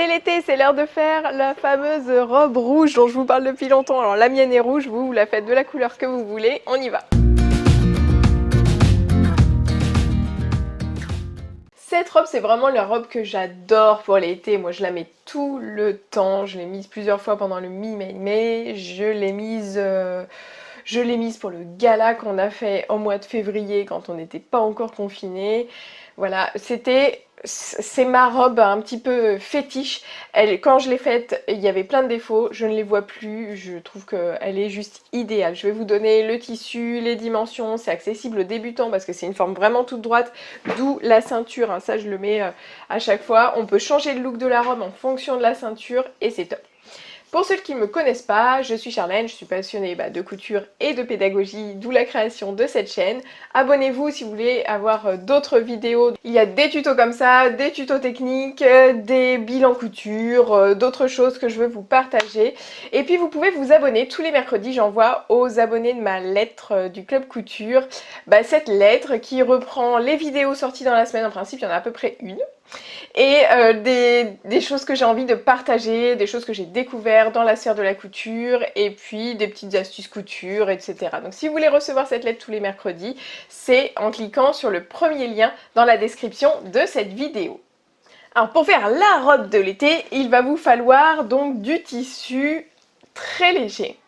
c'est l'été, c'est l'heure de faire la fameuse robe rouge dont je vous parle depuis longtemps. Alors la mienne est rouge, vous la faites de la couleur que vous voulez, on y va. Cette robe, c'est vraiment la robe que j'adore pour l'été. Moi, je la mets tout le temps. Je l'ai mise plusieurs fois pendant le mi-mai. Je l'ai mise pour le gala qu'on a fait au mois de février quand on n'était pas encore confinés. Voilà, c'est ma robe un petit peu fétiche. Quand je l'ai faite, il y avait plein de défauts, je ne les vois plus, je trouve qu'elle est juste idéale. Je vais vous donner le tissu, les dimensions, c'est accessible aux débutants parce que c'est une forme vraiment toute droite, d'où la ceinture, hein, ça je le mets à chaque fois. On peut changer le look de la robe en fonction de la ceinture et c'est top. Pour ceux qui ne me connaissent pas, je suis Charlène, je suis passionnée de couture et de pédagogie, d'où la création de cette chaîne. Abonnez-vous si vous voulez avoir d'autres vidéos. Il y a des tutos comme ça, des tutos techniques, des bilans couture, d'autres choses que je veux vous partager. Et puis vous pouvez vous abonner, tous les mercredis j'envoie aux abonnés de ma lettre du Club Couture cette lettre qui reprend les vidéos sorties dans la semaine. En principe il y en a à peu près une. Et des choses que j'ai envie de partager, des choses que j'ai découvertes dans la sphère de la couture, et puis des petites astuces couture, etc. Donc si vous voulez recevoir cette lettre tous les mercredis, c'est en cliquant sur le premier lien dans la description de cette vidéo. Alors pour faire la robe de l'été, il va vous falloir donc du tissu très léger,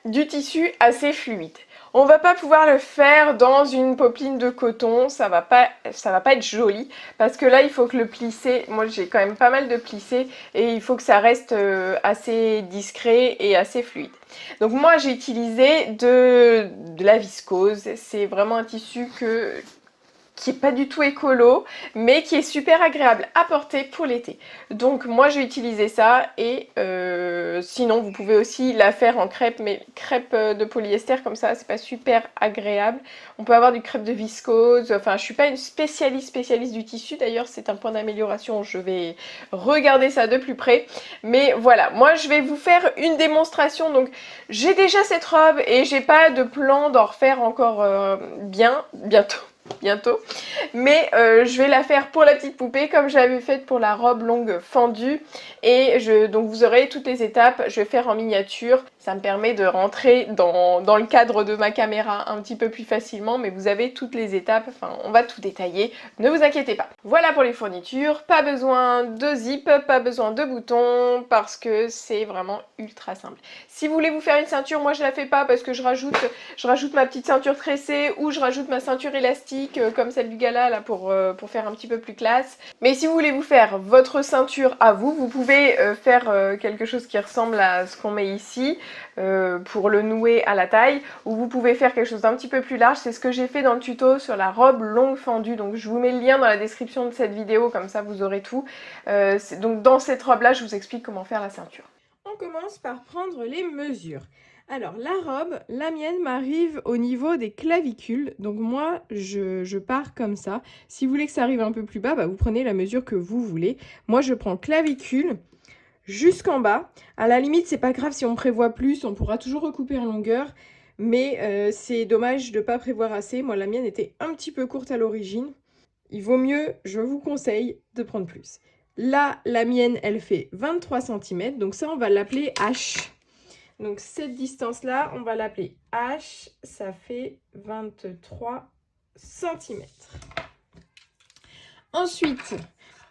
du tissu assez fluide. On va pas pouvoir le faire dans une popeline de coton, ça va pas être joli parce que là il faut que le plissé, moi j'ai quand même pas mal de plissés et il faut que ça reste assez discret et assez fluide. Donc moi j'ai utilisé de la viscose, c'est vraiment un tissu qui est pas du tout écolo, mais qui est super agréable à porter pour l'été. Donc moi j'ai utilisé ça et sinon vous pouvez aussi la faire en crêpe, mais crêpe de polyester comme ça, c'est pas super agréable. On peut avoir du crêpe de viscose, enfin je suis pas une spécialiste du tissu, d'ailleurs c'est un point d'amélioration, je vais regarder ça de plus près. Mais voilà, moi je vais vous faire une démonstration, donc j'ai déjà cette robe et j'ai pas de plan d'en refaire encore bientôt, mais je vais la faire pour la petite poupée comme j'avais faite pour la robe longue fendue et donc vous aurez toutes les étapes, je vais faire en miniature, ça me permet de rentrer dans le cadre de ma caméra un petit peu plus facilement, mais vous avez toutes les étapes, enfin on va tout détailler, ne vous inquiétez pas. Voilà pour les fournitures, pas besoin de zip, pas besoin de boutons parce que c'est vraiment ultra simple. Si vous voulez vous faire une ceinture, moi je la fais pas parce que je rajoute ma petite ceinture tressée ou je rajoute ma ceinture élastique comme celle du gala là pour faire un petit peu plus classe. Mais si vous voulez vous faire votre ceinture à vous, vous pouvez faire quelque chose qui ressemble à ce qu'on met ici pour le nouer à la taille, ou vous pouvez faire quelque chose d'un petit peu plus large. C'est ce que j'ai fait dans le tuto sur la robe longue fendue, donc je vous mets le lien dans la description de cette vidéo, comme ça vous aurez tout. Donc dans cette robe là je vous explique comment faire la ceinture. On commence par prendre les mesures. Alors la robe, la mienne m'arrive au niveau des clavicules, donc moi je pars comme ça. Si vous voulez que ça arrive un peu plus bas, vous prenez la mesure que vous voulez. Moi je prends clavicule jusqu'en bas. À la limite c'est pas grave si on prévoit plus, on pourra toujours recouper en longueur, mais c'est dommage de ne pas prévoir assez. Moi la mienne était un petit peu courte à l'origine. Il vaut mieux, je vous conseille, de prendre plus. Là, la mienne, elle fait 23 cm, donc ça on va l'appeler H. Donc cette distance-là, on va l'appeler H, ça fait 23 cm. Ensuite,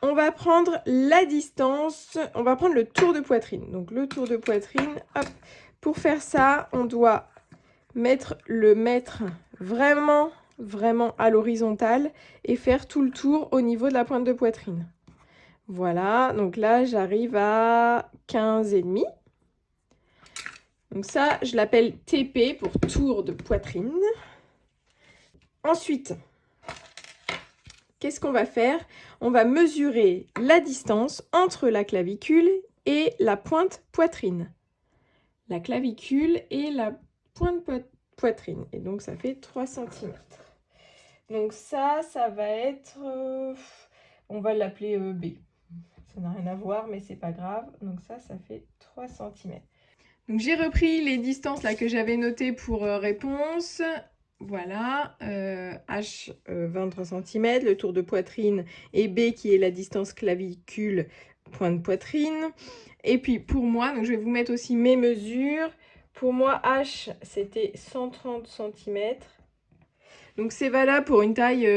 on va prendre la distance, on va prendre le tour de poitrine. Donc le tour de poitrine, hop. Pour faire ça, on doit mettre vraiment à l'horizontale et faire tout le tour au niveau de la pointe de poitrine. Voilà, donc là j'arrive à 15,5. Donc ça, je l'appelle TP pour tour de poitrine. Ensuite, qu'est-ce qu'on va faire? On va mesurer la distance entre la clavicule et la pointe poitrine. La clavicule et la pointe poitrine. Et donc ça fait 3 cm. Donc ça va être... on va l'appeler B. Ça n'a rien à voir, mais c'est pas grave. Donc ça fait 3 cm. Donc j'ai repris les distances là que j'avais notées pour réponse. Voilà, H 23 cm, le tour de poitrine, et B qui est la distance clavicule point de poitrine. Et puis pour moi, donc je vais vous mettre aussi mes mesures. Pour moi, H, c'était 130 cm. Donc c'est valable pour une taille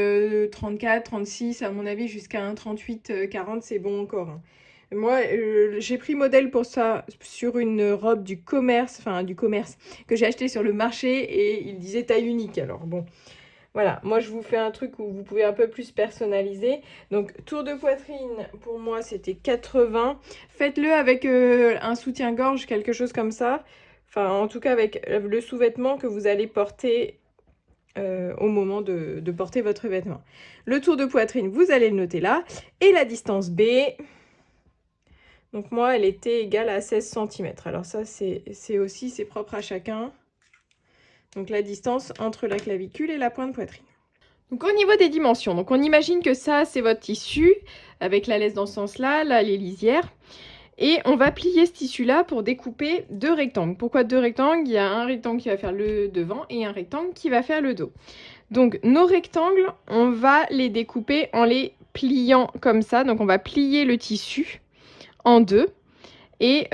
34, 36, à mon avis, jusqu'à un 38, 40, c'est bon encore. Hein. Moi, j'ai pris modèle pour ça sur une robe du commerce, que j'ai acheté sur le marché et il disait taille unique. Alors bon, voilà, moi je vous fais un truc où vous pouvez un peu plus personnaliser. Donc tour de poitrine, pour moi c'était 80. Faites-le avec un soutien-gorge, quelque chose comme ça. Enfin, en tout cas avec le sous-vêtement que vous allez porter au moment de porter votre vêtement. Le tour de poitrine, vous allez le noter là. Et la distance B, donc moi, elle était égale à 16 cm. Alors ça, c'est propre à chacun. Donc la distance entre la clavicule et la pointe poitrine. Donc au niveau des dimensions, donc on imagine que ça, c'est votre tissu, avec la laisse dans ce sens-là, là, les lisières. Et on va plier ce tissu-là pour découper 2 rectangles. Pourquoi 2 rectangles? Il y a un rectangle qui va faire le devant et un rectangle qui va faire le dos. Donc nos rectangles, on va les découper en les pliant comme ça. Donc on va plier le tissu en 2. Et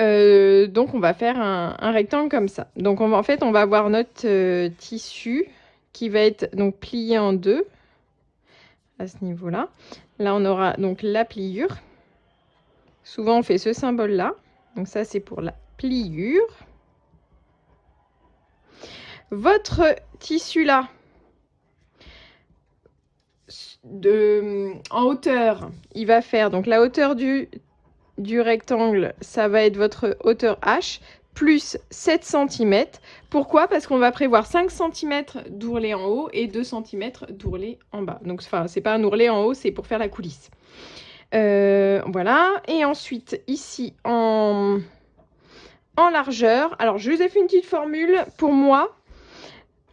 donc on va faire un rectangle comme ça. Donc en fait, on va avoir notre tissu qui va être donc plié en 2 à ce niveau-là. Là, on aura donc la pliure. Souvent, on fait ce symbole-là. Donc ça, c'est pour la pliure. Votre tissu-là, en hauteur, il va faire... Donc la hauteur du rectangle, ça va être votre hauteur H, plus 7 cm. Pourquoi? Parce qu'on va prévoir 5 cm d'ourlet en haut et 2 cm d'ourlet en bas. Donc, enfin, c'est pas un ourlet en haut, c'est pour faire la coulisse. Voilà, et ensuite ici en largeur, alors je vous ai fait une petite formule. Pour moi,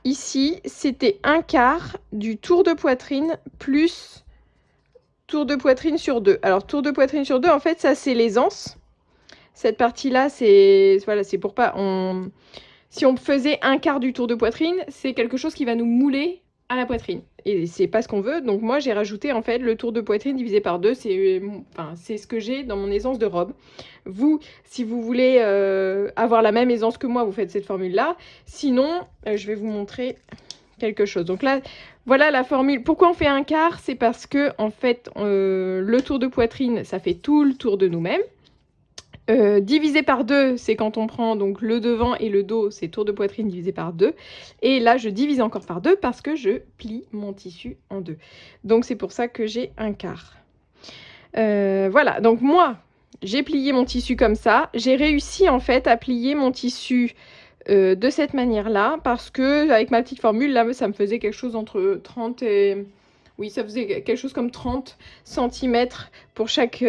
ici, c'était 1/4 du tour de poitrine plus tour de poitrine sur 2. Alors tour de poitrine sur 2, en fait, ça c'est l'aisance. Cette partie-là, c'est voilà, c'est pour pas... Si on faisait 1/4 du tour de poitrine, c'est quelque chose qui va nous mouler à la poitrine. Et c'est pas ce qu'on veut. Donc moi, j'ai rajouté en fait le tour de poitrine divisé par 2. C'est ce que j'ai dans mon aisance de robe. Vous, si vous voulez avoir la même aisance que moi, vous faites cette formule-là. Sinon, je vais vous montrer quelque chose. Donc là, voilà la formule. Pourquoi on fait 1/4? C'est parce que en fait, le tour de poitrine, ça fait tout le tour de nous-mêmes. Divisé par 2, c'est quand on prend donc le devant et le dos, c'est tour de poitrine divisé par 2. Et là, je divise encore par 2 parce que je plie mon tissu en 2. Donc, c'est pour ça que j'ai 1/4. Voilà, donc moi, j'ai plié mon tissu comme ça. J'ai réussi en fait à plier mon tissu de cette manière-là parce que avec ma petite formule, là, ça me faisait quelque chose entre 30 et... Oui, ça faisait quelque chose comme 30 cm pour chaque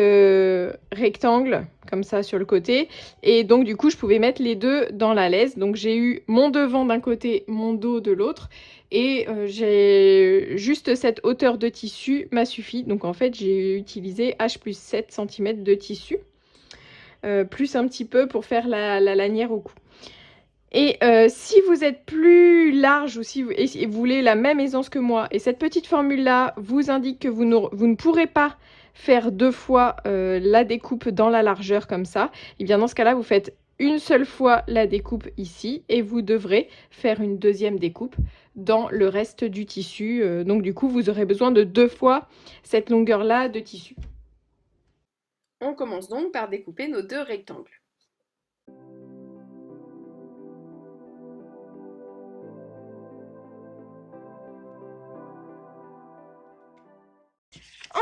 rectangle, comme ça sur le côté. Et donc du coup, je pouvais mettre les deux dans la laisse. Donc j'ai eu mon devant d'un côté, mon dos de l'autre. Et j'ai juste cette hauteur de tissu m'a suffi. Donc en fait, j'ai utilisé H plus 7 cm de tissu. Plus un petit peu pour faire la lanière au cou. Et si vous êtes plus large ou si vous voulez la même aisance que moi, et cette petite formule-là vous indique que vous ne pourrez pas faire 2 fois la découpe dans la largeur comme ça, et bien dans ce cas-là, vous faites une seule fois la découpe ici et vous devrez faire une deuxième découpe dans le reste du tissu. Donc du coup, vous aurez besoin de 2 fois cette longueur-là de tissu. On commence donc par découper nos 2 rectangles.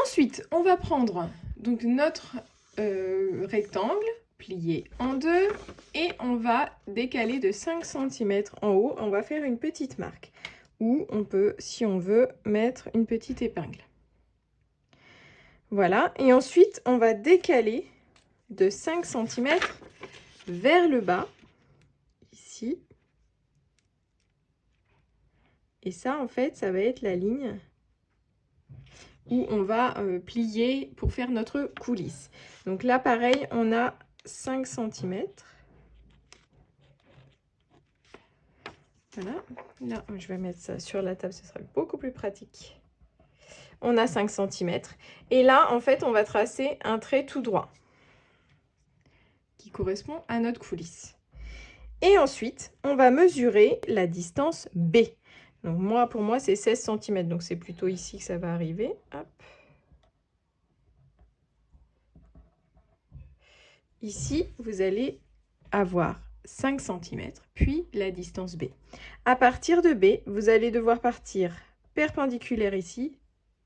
Ensuite, on va prendre donc notre rectangle, plié en 2, et on va décaler de 5 cm en haut. On va faire une petite marque où on peut, si on veut, mettre une petite épingle. Voilà, et ensuite, on va décaler de 5 cm vers le bas, ici. Et ça, en fait, ça va être la ligne où on va plier pour faire notre coulisse. Donc là, pareil, on a 5 cm. Voilà. Là, je vais mettre ça sur la table, ce sera beaucoup plus pratique. On a 5 cm. Et là, en fait, on va tracer un trait tout droit. correspond à notre coulisse. Et ensuite, on va mesurer la distance B. Donc pour moi, c'est 16 cm. Donc c'est plutôt ici que ça va arriver. Hop. Ici, vous allez avoir 5 cm, puis la distance B. À partir de B, vous allez devoir partir perpendiculaire ici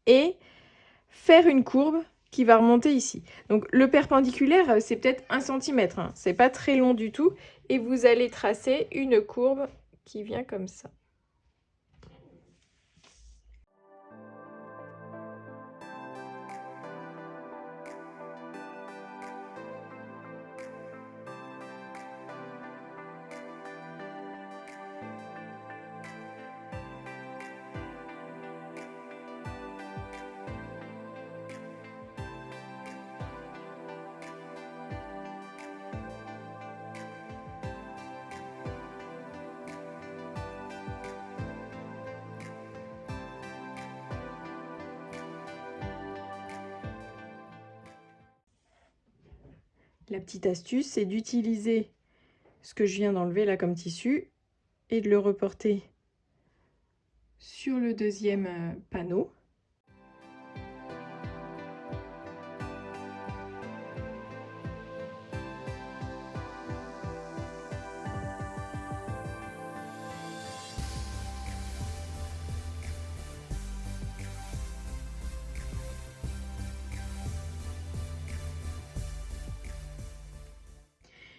et faire une courbe qui va remonter ici. Donc le perpendiculaire, c'est peut-être 1 cm, hein. C'est pas très long du tout. Et vous allez tracer une courbe qui vient comme ça. La petite astuce, c'est d'utiliser ce que je viens d'enlever là comme tissu et de le reporter sur le deuxième panneau.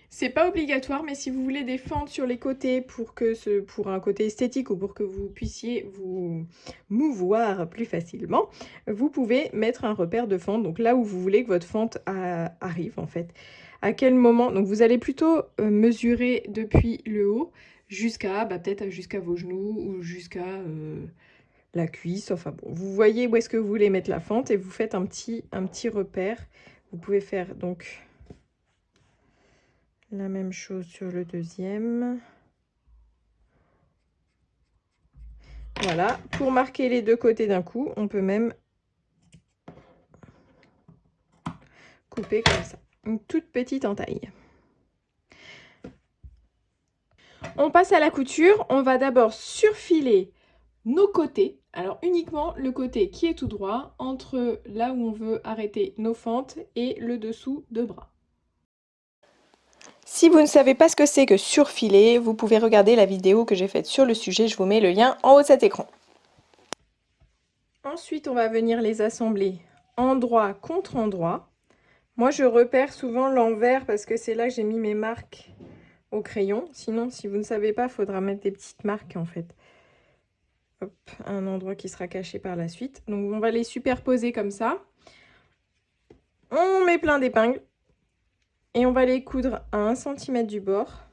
C'est pas obligatoire, mais si vous voulez des fentes sur les côtés pour un côté esthétique ou pour que vous puissiez vous mouvoir plus facilement, vous pouvez mettre un repère de fente, donc là où vous voulez que votre fente arrive en fait. À quel moment? Donc vous allez plutôt mesurer depuis le haut jusqu'à peut-être jusqu'à vos genoux ou jusqu'à la cuisse. Enfin bon, vous voyez où est-ce que vous voulez mettre la fente et vous faites un petit repère. Vous pouvez faire donc la même chose sur le deuxième. Voilà, pour marquer les deux côtés d'un coup, on peut même couper comme ça, une toute petite entaille. On passe à la couture, on va d'abord surfiler nos côtés. Alors uniquement le côté qui est tout droit, entre là où on veut arrêter nos fentes et le dessous de bras. Si vous ne savez pas ce que c'est que surfiler, vous pouvez regarder la vidéo que j'ai faite sur le sujet, je vous mets le lien en haut de cet écran. Ensuite, on va venir les assembler endroit contre endroit. Moi, je repère souvent l'envers parce que c'est là que j'ai mis mes marques au crayon. Sinon, si vous ne savez pas, il faudra mettre des petites marques en fait. Hop, un endroit qui sera caché par la suite. Donc, on va les superposer comme ça. On met plein d'épingles. Et on va les coudre à 1 cm du bord,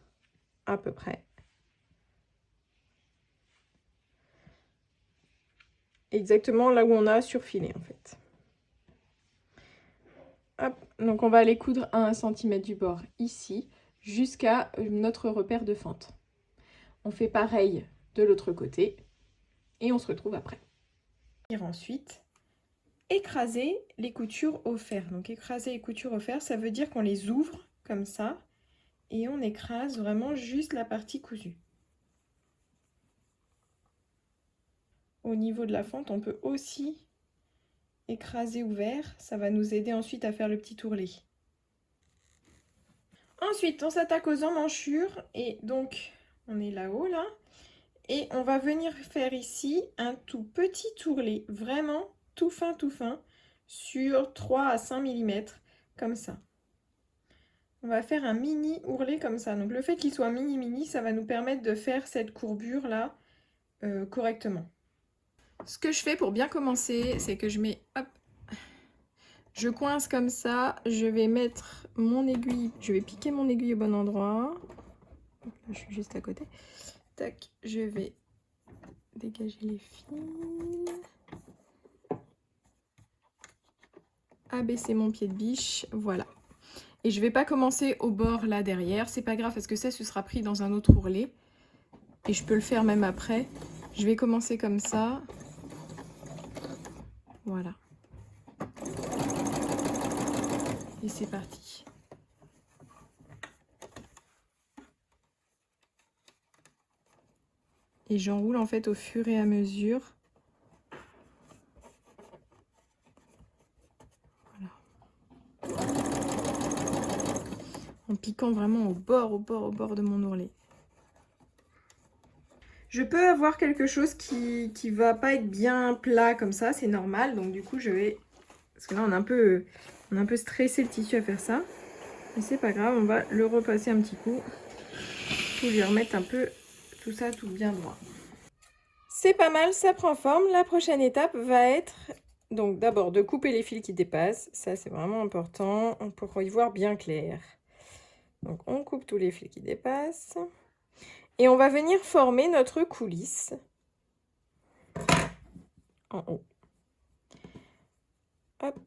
à peu près. Exactement là où on a surfilé en fait. Hop, donc on va les coudre à 1 cm du bord ici, jusqu'à notre repère de fente. On fait pareil de l'autre côté et on se retrouve après. Et ensuite, écraser les coutures au fer. Donc écraser les coutures au fer, ça veut dire qu'on les ouvre comme ça et on écrase vraiment juste la partie cousue. Au niveau de la fente, on peut aussi écraser ouvert, ça va nous aider ensuite à faire le petit ourlet. Ensuite, on s'attaque aux emmanchures et donc on est là-haut là. Et on va venir faire ici un tout petit ourlet, vraiment tout fin, sur 3 à 5 mm, comme ça. On va faire un mini ourlet comme ça. Donc le fait qu'il soit mini, ça va nous permettre de faire cette courbure là correctement. Ce que je fais pour bien commencer, c'est que je mets, hop, je coince comme ça, je vais mettre mon aiguille, je vais piquer mon aiguille au bon endroit. Là, je suis juste à côté. Tac, je vais dégager les fils. Abaisser mon pied de biche, voilà. Et je vais pas commencer au bord là derrière, c'est pas grave parce que ça, ce sera pris dans un autre ourlet. Et je peux le faire même après. Je vais commencer comme ça. Voilà. Et c'est parti. et j'enroule en fait au fur et à mesure. Voilà. En piquant vraiment au bord de mon ourlet. Je peux avoir quelque chose qui va pas être bien plat comme ça, c'est normal. Donc du coup, je vais... Parce que là, on a un peu stressé le tissu à faire ça. Mais c'est pas grave, on va le repasser un petit coup. Pour lui remettre un peu tout ça tout bien droit. C'est pas mal, ça prend forme. La prochaine étape va être... Donc d'abord de couper les fils qui dépassent. Ça, c'est vraiment important pour y voir bien clair. Donc on coupe tous les fils qui dépassent. Et on va venir former notre coulisse en haut. Hop,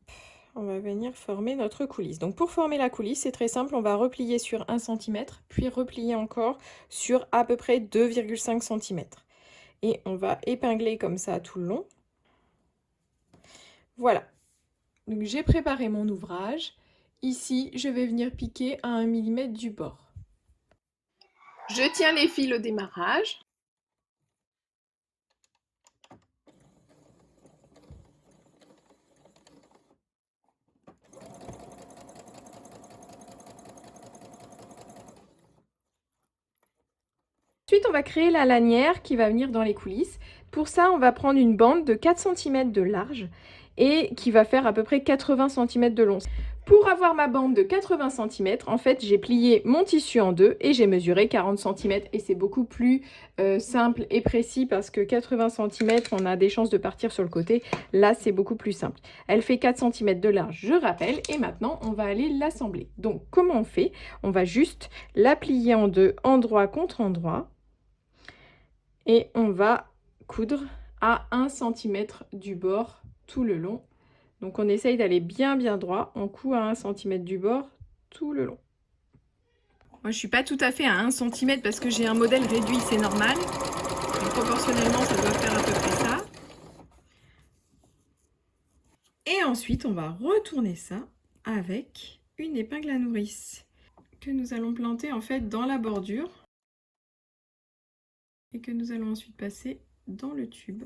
on va venir former notre coulisse. Donc pour former la coulisse, c'est très simple, on va replier sur 1 cm, puis replier encore sur à peu près 2,5 cm. Et on va épingler comme ça tout le long. Voilà. Donc j'ai préparé mon ouvrage. Ici, je vais venir piquer à 1 mm du bord. Je tiens les fils au démarrage. Ensuite, on va créer la lanière qui va venir dans les coulisses. Pour ça, on va prendre une bande de 4 cm de large et qui va faire à peu près 80 cm de long. Pour avoir ma bande de 80 cm, en fait, j'ai plié mon tissu en deux et j'ai mesuré 40 cm. Et c'est beaucoup plus simple et précis parce que 80 cm, on a des chances de partir sur le côté. Là, c'est beaucoup plus simple. Elle fait 4 cm de large, je rappelle. Et maintenant, on va aller l'assembler. Donc, comment on fait? On va juste la plier en deux, endroit contre endroit. Et on va coudre à 1 cm du bord tout le long. Donc on essaye d'aller bien droit, on coud à 1 cm du bord tout le long. Moi je suis pas tout à fait à 1 cm parce que j'ai un modèle réduit, c'est normal. Donc, proportionnellement ça doit faire à peu près ça. Et ensuite on va retourner ça avec une épingle à nourrice que nous allons planter en fait dans la bordure et que nous allons ensuite passer dans le tube.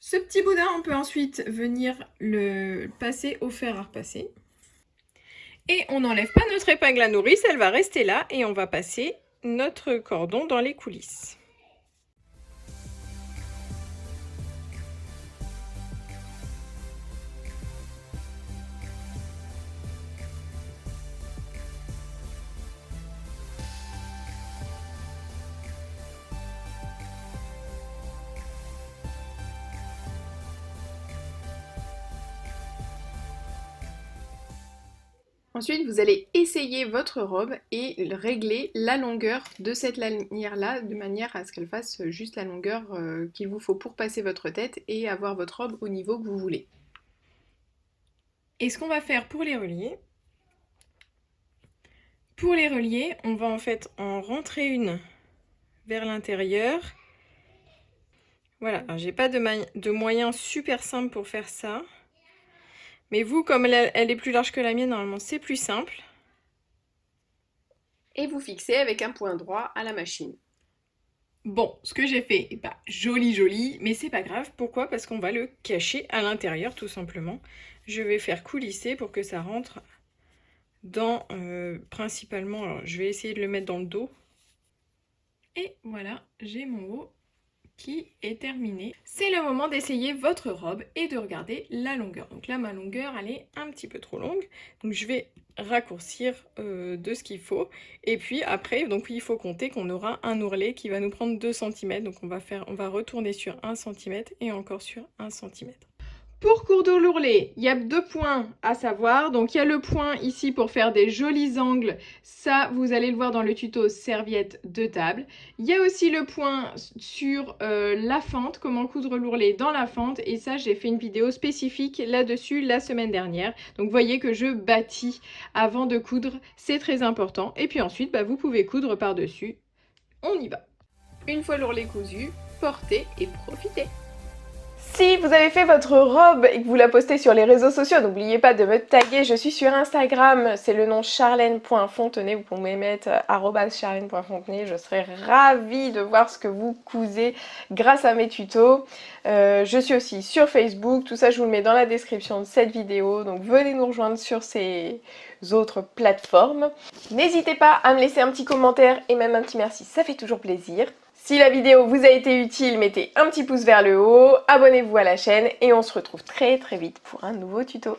Ce petit boudin, on peut ensuite venir le passer au fer à repasser. Et on n'enlève pas notre épingle à nourrice, elle va rester là et on va passer notre cordon dans les coulisses. Ensuite, vous allez essayer votre robe et régler la longueur de cette lanière-là de manière à ce qu'elle fasse juste la longueur qu'il vous faut pour passer votre tête et avoir votre robe au niveau que vous voulez. Et ce qu'on va faire pour les relier, on va en fait en rentrer une vers l'intérieur. Voilà, j'ai pas de moyen super simple pour faire ça. Mais vous, comme elle est plus large que la mienne, normalement c'est plus simple. Et vous fixez avec un point droit à la machine. Bon, ce que j'ai fait est pas joli, mais c'est pas grave. Pourquoi? Parce qu'on va le cacher à l'intérieur, tout simplement. Je vais faire coulisser pour que ça rentre dans, principalement, alors je vais essayer de le mettre dans le dos. Et voilà, j'ai mon haut qui est terminé. C'est le moment d'essayer votre robe et de regarder la longueur. Donc là, ma longueur, elle est un petit peu trop longue. Donc je vais raccourcir de ce qu'il faut. Et puis après, donc il faut compter qu'on aura un ourlet qui va nous prendre 2 cm. Donc on va retourner sur 1 cm et encore sur 1 cm. Pour coudre l'ourlet, il y a 2 points à savoir. Donc il y a le point ici pour faire des jolis angles. Ça, vous allez le voir dans le tuto serviette de table. Il y a aussi le point sur la fente, comment coudre l'ourlet dans la fente. Et ça, j'ai fait une vidéo spécifique là-dessus la semaine dernière. Donc vous voyez que je bâtis avant de coudre, c'est très important. Et puis ensuite, bah, vous pouvez coudre par-dessus. On y va. Une fois l'ourlet cousu, portez et profitez. Si vous avez fait votre robe et que vous la postez sur les réseaux sociaux, n'oubliez pas de me taguer, je suis sur Instagram, c'est le nom charlène.fontenay, vous pouvez mettre @charlène.fontenay, je serai ravie de voir ce que vous cousez grâce à mes tutos. Je suis aussi sur Facebook, tout ça je vous le mets dans la description de cette vidéo, donc venez nous rejoindre sur ces autres plateformes. N'hésitez pas à me laisser un petit commentaire et même un petit merci, ça fait toujours plaisir. Si la vidéo vous a été utile, mettez un petit pouce vers le haut, abonnez-vous à la chaîne et on se retrouve très vite pour un nouveau tuto.